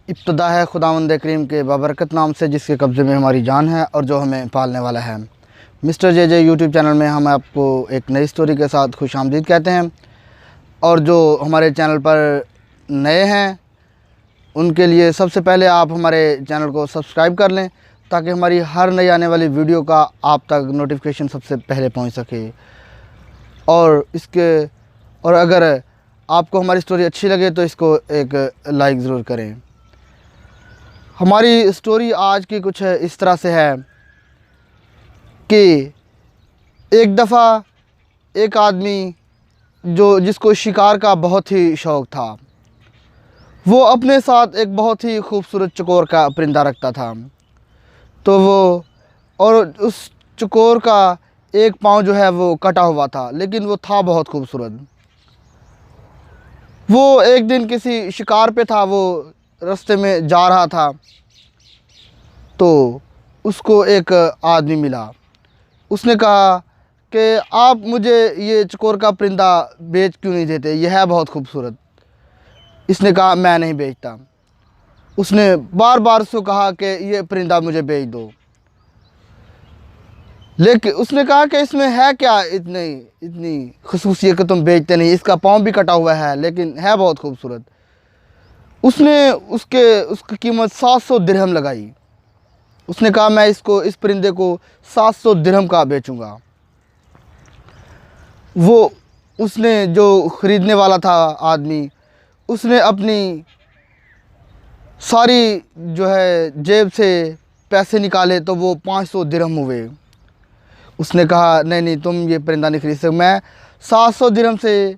इब्तिदा है खुदावंद करीम के बाबरकत नाम से, जिसके कब्ज़े में हमारी जान है और जो हमें पालने वाला है। मिस्टर जे यूट्यूब चैनल में हम आपको एक नई स्टोरी के साथ खुशामदीद कहते हैं। और जो हमारे चैनल पर नए हैं उनके लिए सबसे पहले आप हमारे चैनल को सब्सक्राइब कर लें, ताकि हमारी हर नई आने वाली वीडियो का आप तक नोटिफिकेशन सबसे पहले पहुंच सके। और अगर आपको हमारी स्टोरी अच्छी लगे तो इसको एक लाइक ज़रूर करें। हमारी स्टोरी आज की कुछ इस तरह से है कि एक दफ़ा एक आदमी जिसको शिकार का बहुत ही शौक़ था, वो अपने साथ एक बहुत ही खूबसूरत चकोर का परिंदा रखता था। तो उस चकोर का एक पाँव जो है वो कटा हुआ था, लेकिन वो था बहुत खूबसूरत। वो एक दिन किसी शिकार पे था, वो रास्ते में जा रहा था तो उसको एक आदमी मिला। उसने कहा कि आप मुझे ये चकोर का परिंदा बेच क्यों नहीं देते, यह है बहुत खूबसूरत। इसने कहा मैं नहीं बेचता। उसने बार बार उसको कहा कि ये परिंदा मुझे बेच दो, लेकिन उसने कहा कि इसमें है क्या इतनी खुसूसियत कि तुम बेचते नहीं, इसका पाँव भी कटा हुआ है लेकिन है बहुत खूबसूरत। उसने उसकी कीमत 700 दिरहम लगाई। उसने कहा मैं इस परिंदे को 700 दिरहम का बेचूंगा। उसने जो ख़रीदने वाला था आदमी, उसने अपनी सारी जो है जेब से पैसे निकाले तो वो 500 दिरहम हुए। उसने कहा नहीं तुम ये परिंदा नहीं खरीद सकते, मैं 700 दिरहम से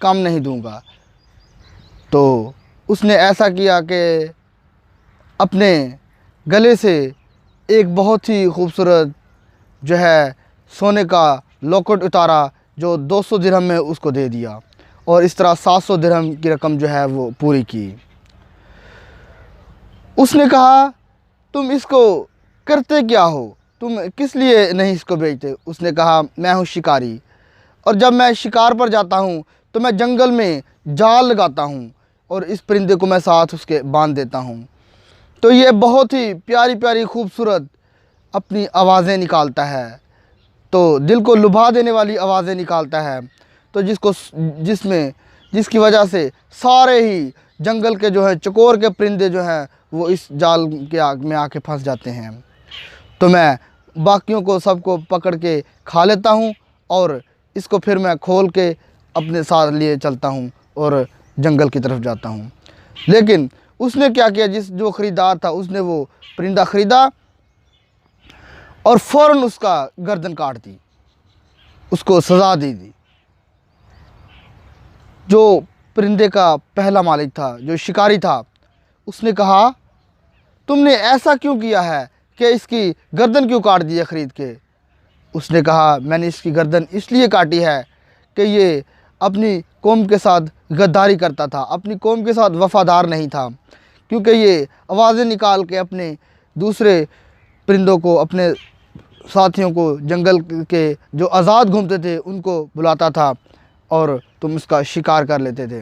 कम नहीं दूंगा। तो उसने ऐसा किया कि अपने गले से एक बहुत ही खूबसूरत जो है सोने का लॉकेट उतारा, जो 200 दिरहम में उसको दे दिया, और इस तरह 700 दिरहम की रकम जो है वो पूरी की। उसने कहा तुम इसको करते क्या हो, तुम किस लिए नहीं इसको बेचते? उसने कहा मैं हूँ शिकारी, और जब मैं शिकार पर जाता हूँ तो मैं जंगल में जाल लगाता हूँ और इस परिंदे को मैं साथ उसके बांध देता हूँ। तो ये बहुत ही प्यारी प्यारी खूबसूरत अपनी आवाज़ें निकालता है, तो दिल को लुभा देने वाली आवाज़ें निकालता है, तो जिसकी वजह से सारे ही जंगल के जो है चकोर के परिंदे जो हैं वो इस जाल के आग में आके फंस जाते हैं। तो मैं बाकियों को सबको पकड़ के खा लेता हूँ और इसको फिर मैं खोल के अपने साथ लिए चलता हूँ और जंगल की तरफ जाता हूँ। लेकिन उसने क्या किया, जो ख़रीदार था उसने वो परिंदा ख़रीदा और फ़ौरन उसका गर्दन काट दी, उसको सज़ा दे दी। जो परिंदे का पहला मालिक था, जो शिकारी था, उसने कहा तुमने ऐसा क्यों किया है कि इसकी गर्दन क्यों काट दी है ख़रीद के? उसने कहा मैंने इसकी गर्दन इसलिए काटी है कि ये अपनी कौम के साथ गद्दारी करता था, अपनी कौम के साथ वफ़ादार नहीं था, क्योंकि ये आवाज़ें निकाल के अपने दूसरे परिंदों को, अपने साथियों को, जंगल के जो आज़ाद घूमते थे उनको बुलाता था और तुम उसका शिकार कर लेते थे।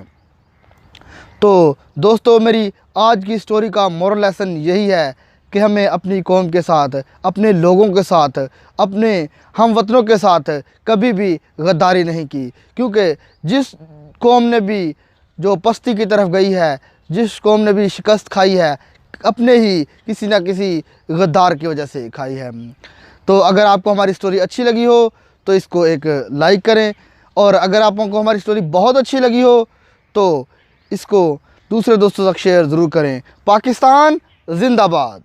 तो दोस्तों, मेरी आज की स्टोरी का मोरल लेसन यही है कि हमें अपनी कौम के साथ, अपने लोगों के साथ, अपने हम वतनों के साथ कभी भी गद्दारी नहीं की, क्योंकि जिस कौम ने भी जो पस्ती की तरफ गई है, जिस कौम ने भी शिकस्त खाई है, अपने ही किसी न किसी गद्दार की वजह से खाई है। तो अगर आपको हमारी स्टोरी अच्छी लगी हो तो इसको एक लाइक करें, और अगर आपको हमारी स्टोरी बहुत अच्छी लगी हो तो इसको दूसरे दोस्तों तक शेयर ज़रूर करें। पाकिस्तान जिंदाबाद।